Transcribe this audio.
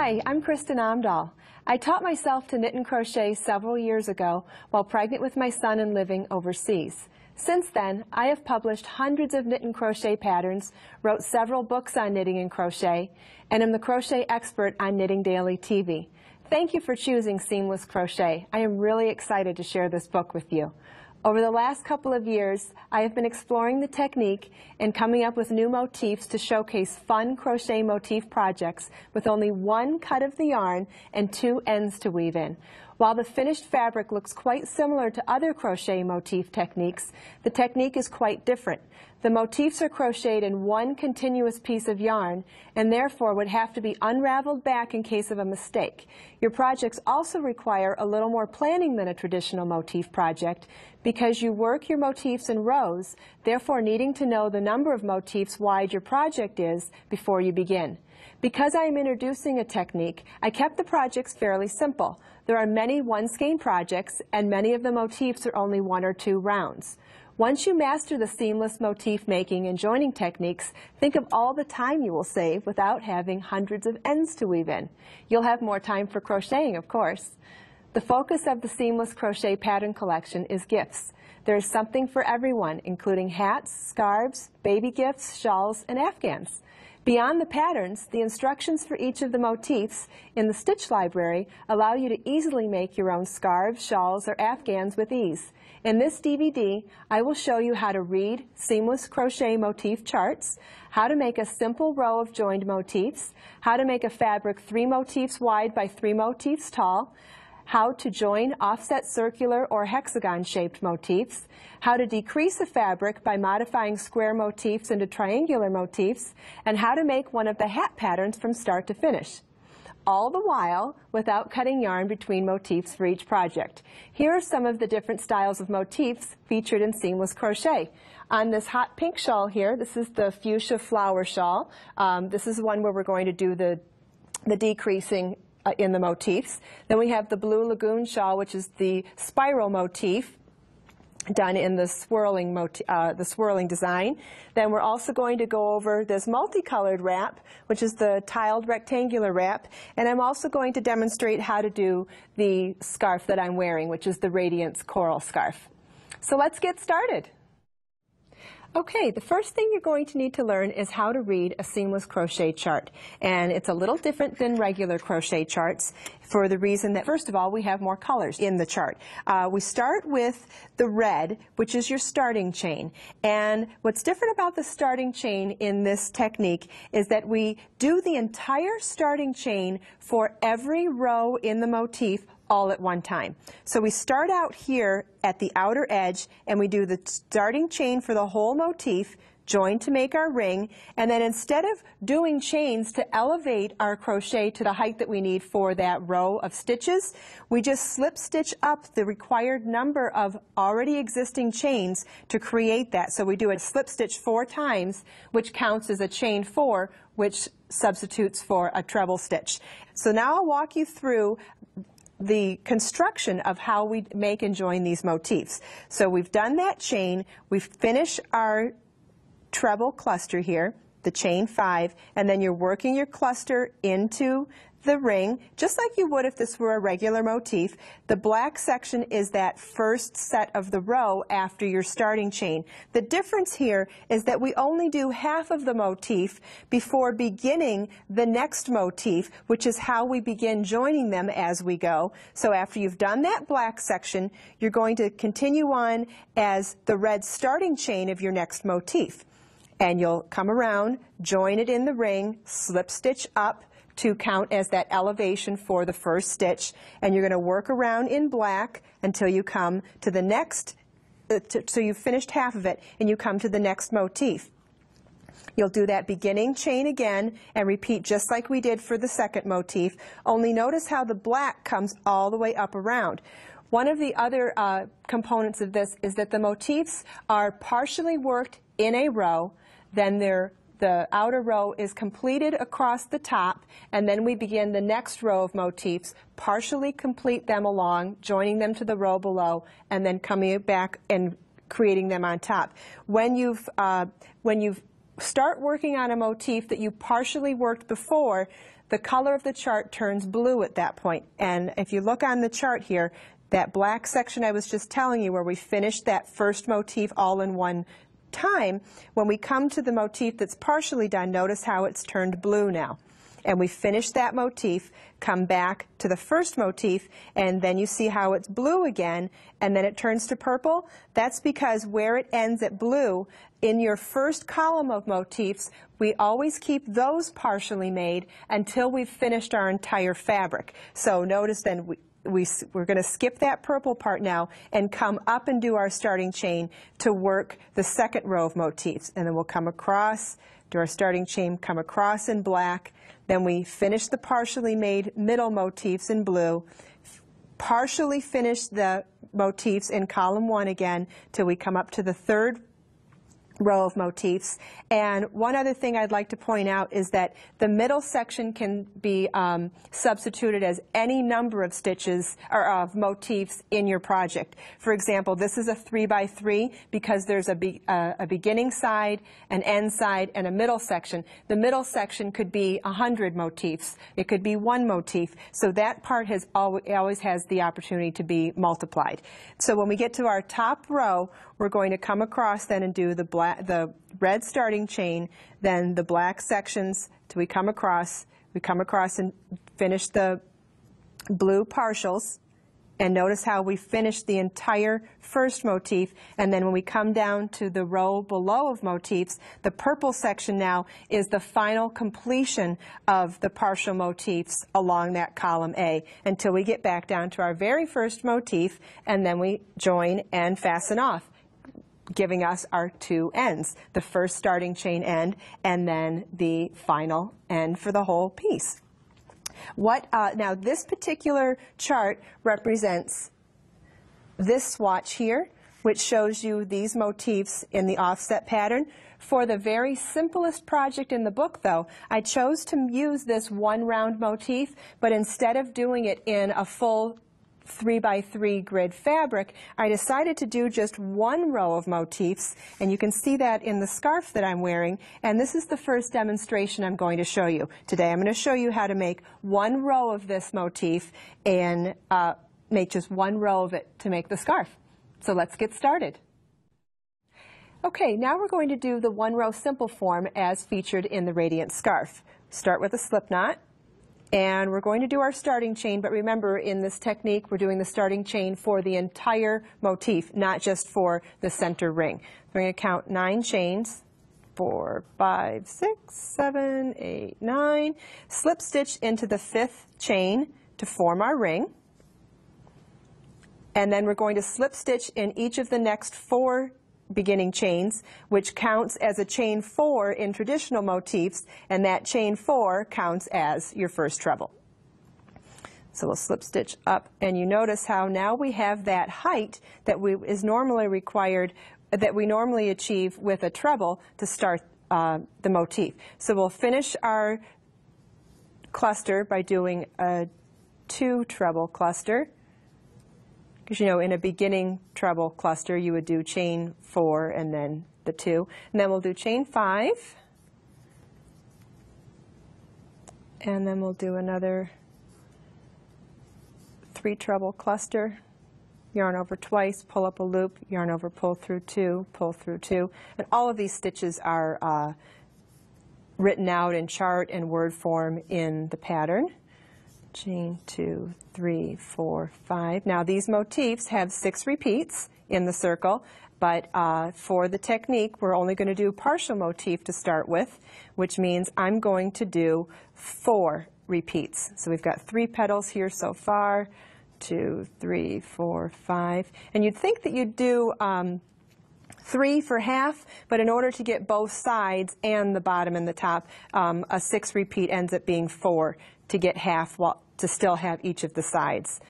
Hi, I'm Kristen Amdahl. I taught myself to knit and crochet several years ago while pregnant with my son and living overseas. Since then, I have published hundreds of knit and crochet patterns, wrote several books on knitting and crochet, and am the crochet expert on Knitting Daily TV. Thank you for choosing Seamless Crochet. I am really excited to share this book with you. Over the last couple of years, I have been exploring the technique and coming up with new motifs to showcase fun crochet motif projects with only one cut of the yarn and two ends to weave in. While the finished fabric looks quite similar to other crochet motif techniques, the technique is quite different. The motifs are crocheted in one continuous piece of yarn and therefore would have to be unraveled back in case of a mistake. Your projects also require a little more planning than a traditional motif project because you work your motifs in rows, therefore needing to know the number of motifs wide your project is before you begin. Because I am introducing a technique, I kept the projects fairly simple. There are many one-skein projects and many of the motifs are only 1 or 2 rounds. Once you master the seamless motif making and joining techniques, think of all the time you will save without having hundreds of ends to weave in. You'll have more time for crocheting, of course. The focus of the Seamless Crochet Pattern Collection is gifts. There is something for everyone, including hats, scarves, baby gifts, shawls, and afghans. Beyond the patterns, the instructions for each of the motifs in the Stitch Library allow you to easily make your own scarves, shawls, or afghans with ease. In this DVD, I will show you how to read seamless crochet motif charts, how to make a simple row of joined motifs, how to make a fabric 3 motifs wide by 3 motifs tall, how to join offset circular or hexagon-shaped motifs, how to decrease a fabric by modifying square motifs into triangular motifs, and how to make one of the hat patterns from start to finish. All the while without cutting yarn between motifs for each project. Here are some of the different styles of motifs featured in Seamless Crochet. On this hot pink shawl here, this is the fuchsia flower shawl. This is one where we're going to do the decreasing in the motifs. Then we have the blue lagoon shawl, which is the spiral motif done in the swirling design. Then we're also going to go over this multicolored wrap, which is the tiled rectangular wrap, and I'm also going to demonstrate how to do the scarf that I'm wearing, which is the Radiance Coral Scarf. So let's get started. Okay, the first thing you're going to need to learn is how to read a seamless crochet chart. And it's a little different than regular crochet charts for the reason that, first of all, we have more colors in the chart. We start with the red, which is your starting chain. And what's different about the starting chain in this technique is that we do the entire starting chain for every row in the motif all at one time. So we start out here at the outer edge and we do the starting chain for the whole motif, join to make our ring, and then instead of doing chains to elevate our crochet to the height that we need for that row of stitches, we just slip stitch up the required number of already existing chains to create that. So we do a slip stitch 4 times, which counts as a chain 4, which substitutes for a treble stitch. So now I'll walk you through the construction of how we make and join these motifs. So we've done that chain, we've finished our treble cluster here, the chain 5, and then you're working your cluster into the ring, just like you would if this were a regular motif. The black section is that first set of the row after your starting chain. The difference here is that we only do half of the motif before beginning the next motif, which is how we begin joining them as we go. So after you've done that black section, you're going to continue on as the red starting chain of your next motif. And you'll come around, join it in the ring, slip stitch up, to count as that elevation for the first stitch, and you're going to work around in black until you come to the next, so you've finished half of it, and you come to the next motif. You'll do that beginning chain again and repeat just like we did for the second motif, only notice how the black comes all the way up around. One of the other components of this is that the motifs are partially worked in a row, then the outer row is completed across the top, and then we begin the next row of motifs, partially complete them along, joining them to the row below, and then coming back and creating them on top. When you start working on a motif that you partially worked before, the color of the chart turns blue at that point. And if you look on the chart here, that black section I was just telling you where we finished that first motif all in one time, when we come to the motif that's partially done, notice how it's turned blue now. And we finish that motif, come back to the first motif, and then you see how it's blue again, and then it turns to purple. That's because where it ends at blue, in your first column of motifs, we always keep those partially made until we've finished our entire fabric. So notice then we're going to skip that purple part now and come up and do our starting chain to work the second row of motifs. And then we'll come across, do our starting chain, come across in black. Then we finish the partially made middle motifs in blue, partially finish the motifs in column 1 again till we come up to the third row of motifs. And one other thing I'd like to point out is that the middle section can be substituted as any number of stitches or of motifs in your project. For example, this is a 3x3 because there's a beginning side, an end side, and a middle section. The middle section could be 100 motifs. It could be 1 motif. So that part has always has the opportunity to be multiplied. So when we get to our top row, we're going to come across then and do the red starting chain, then the black sections till we come across and finish the blue partials. And notice how we finish the entire first motif, and then when we come down to the row below of motifs, the purple section now is the final completion of the partial motifs along that column A until we get back down to our very first motif, and then we join and fasten off, giving us our 2 ends, the first starting chain end and then the final end for the whole piece. Now this particular chart represents this swatch here, which shows you these motifs in the offset pattern. For the very simplest project in the book, though, I chose to use this 1 round motif, but instead of doing it in a full 3x3 grid fabric, I decided to do just 1 row of motifs, and you can see that in the scarf that I'm wearing, and this is the first demonstration I'm going to show you. Today I'm going to show you how to make 1 row of this motif and make just 1 row of it to make the scarf. So let's get started. Okay, now we're going to do the 1 row simple form as featured in the Radiant scarf. Start with a slip knot. And we're going to do our starting chain, but remember in this technique we're doing the starting chain for the entire motif, not just for the center ring. We're going to count 9 chains, 4, 5, 6, 7, 8, 9. Slip stitch into the 5th chain to form our ring. And then we're going to slip stitch in each of the next 4 beginning chains, which counts as a chain 4 in traditional motifs, and that chain 4 counts as your first treble. So we'll slip stitch up, and you notice how now we have that height that is normally required, that we normally achieve with a treble to start the motif. So we'll finish our cluster by doing a 2 treble cluster. Because, you know, in a beginning treble cluster, you would do chain 4 and then the 2. And then we'll do chain 5. And then we'll do another 3 treble cluster. Yarn over twice, pull up a loop, yarn over, pull through 2, pull through 2. And all of these stitches are written out in chart and word form in the pattern. Chain 2, 3, 4, 5. Now these motifs have 6 repeats in the circle, but for the technique we're only going to do partial motif to start with, which means I'm going to do 4 repeats. So we've got 3 petals here so far, 2, 3, 4, 5. And you'd think that you'd do 3 for half, but in order to get both sides and the bottom and the top, a 6 repeat ends up being 4 to get half, to still have each of the sides.